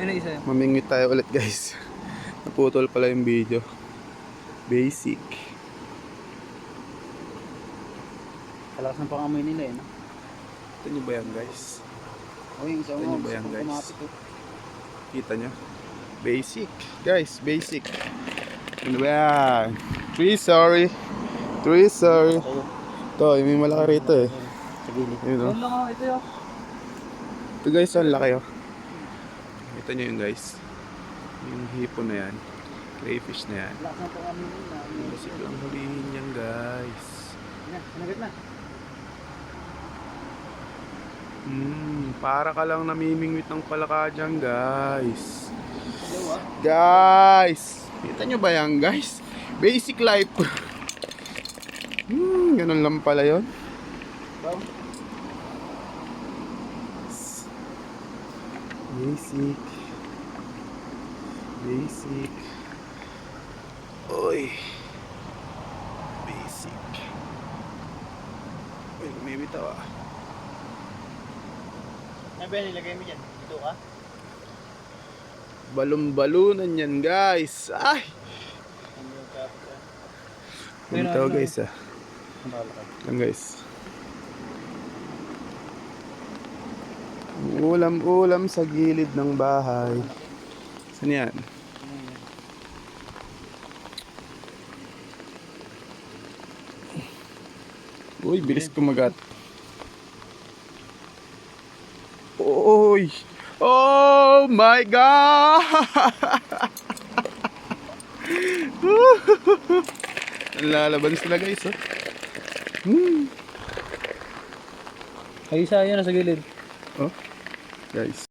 Yan ang isa yun. Mamingwit tayo ulit guys. Naputol pala yung video. Basic. Kalakas ng pangamoy nila eh, no? Kita nyo ba yan guys? O yung isa Kita mo, nyo ba yan guys? kumapit eh. Kita nyo? Basic. Guys, basic. Ano ba yan? Three sorry. Ito, may malaki rito eh. Sa gilid. Yun, no? Yan lang ako, ito yun. Ito guys, ang laki oh. Kita nyo yun guys. Yung hipon na yan. Crayfish na yan. Kalakas ng pangamoy nila. Basic lang hulihin yan guys. Yan, sinagat na. Para ka lang namimingwit ng palaka dyan guys. Hello ah. Guys! Kita nyo ba yan guys? Basic life. Ganun lang pala yun. Wow. Basic. Basic. Oy. Basic. Uy, may bitaw ah. Ano ba yan nilagay mo dyan? Dito ka? Balon-balunan yan guys. Ay! May bitaw guys ah. Yan guys. Ulam-ulam sa gilid ng bahay. Saan yan? Uy, bilis kumagat. Uy! Oh my God! Lalaban sila guys oh. Ay, isa yun nasa gilid. Oh, guys.